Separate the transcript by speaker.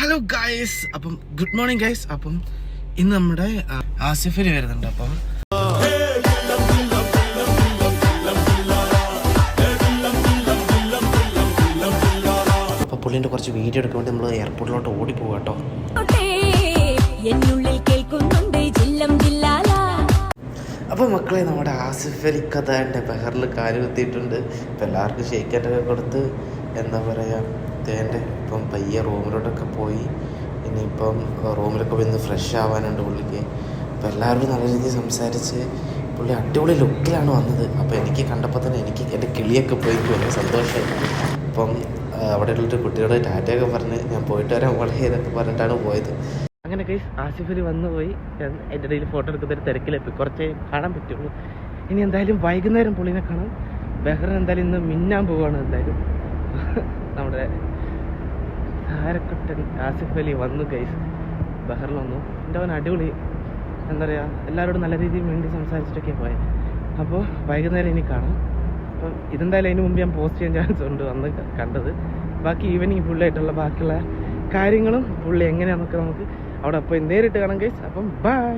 Speaker 1: Hello guys, അപ്പം good morning guys. അപ്പം ഇന്ന് നമ്മുടെ ആസിഫലി വരുന്നുണ്ട്. അപ്പം പുള്ളിൻ്റെ കുറച്ച് വീഡിയോ എടുക്കാൻ വേണ്ടി നമ്മൾ എയർപോർട്ടിലോട്ട് ഓടിപ്പോകും കേട്ടോ. അപ്പോൾ മക്കളെ, നമ്മുടെ ആസിഫലിക്കഥൻ്റെ ബഹറിൽ കാല് കുത്തിയിട്ടുണ്ട്. ഇപ്പം എല്ലാവർക്കും ഷെയ്ക്കറ്റൊക്കെ കൊടുത്ത് എന്താ പറയുക, തേൻ്റെ ഇപ്പം പയ്യെ റൂമിലോട്ടൊക്കെ പോയി. ഇനിയിപ്പം റൂമിലൊക്കെ പോയി ഫ്രഷ് ആവാനുണ്ട് പുള്ളിക്ക്. അപ്പോൾ എല്ലാവരോടും നല്ല രീതിയിൽ സംസാരിച്ച് പുള്ളി അടിപൊളി ലുക്കിലാണ് വന്നത്. അപ്പോൾ എനിക്ക് കണ്ടപ്പോൾ തന്നെ എനിക്ക് എൻ്റെ കിളിയൊക്കെ പോയി ഭയങ്കര സന്തോഷമായി. അപ്പം അവിടെയുള്ളൊരു കുട്ടിയോട് ടാറ്റയൊക്കെ പറഞ്ഞ് ഞാൻ പോയിട്ട് വരാൻ വളരെ ഇതൊക്കെ പറഞ്ഞിട്ടാണ് പോയത്. അങ്ങനെ ഗൈസ്, ആസിഫലി വന്നു പോയി. എൻ്റെ ഇടയിൽ ഫോട്ടോ എടുക്കുന്നൊരു തിരക്കിലെത്തി കുറച്ചേ കാണാൻ പറ്റുള്ളൂ. ഇനി എന്തായാലും വൈകുന്നേരം പുള്ളിനെ കാണാം. ബഹ്റിൻ എന്തായാലും ഇന്ന് മിന്നാൻ പോവുകയാണ്. എന്തായാലും നമ്മുടെ ആരക്കുട്ടൻ ആസിഫലി വന്നു ഗൈസ്, ബഹ്റിൽ വന്നു. എൻ്റെ അവൻ അടിപൊളി, എന്താ പറയുക, എല്ലാവരോടും നല്ല രീതിയിൽ വേണ്ടി സംസാരിച്ചിട്ടൊക്കെ പോയത്. അപ്പോൾ വൈകുന്നേരം ഇനി കാണാം. അപ്പം ഇതെന്തായാലും അതിന് മുമ്പ് ഞാൻ പോസ്റ്റ് ചെയ്യാൻ ചാൻസ് ഉണ്ട് വന്ന് കണ്ടത്. ബാക്കി ഈവനിങ് പുള്ളിയായിട്ടുള്ള ബാക്കിയുള്ള കാര്യങ്ങളും പുള്ളി എങ്ങനെയാണെന്നൊക്കെ നമുക്ക് അവിടെ പോയി നേരിട്ട് കാണാം ഗൈസ്. അപ്പം ബൈ.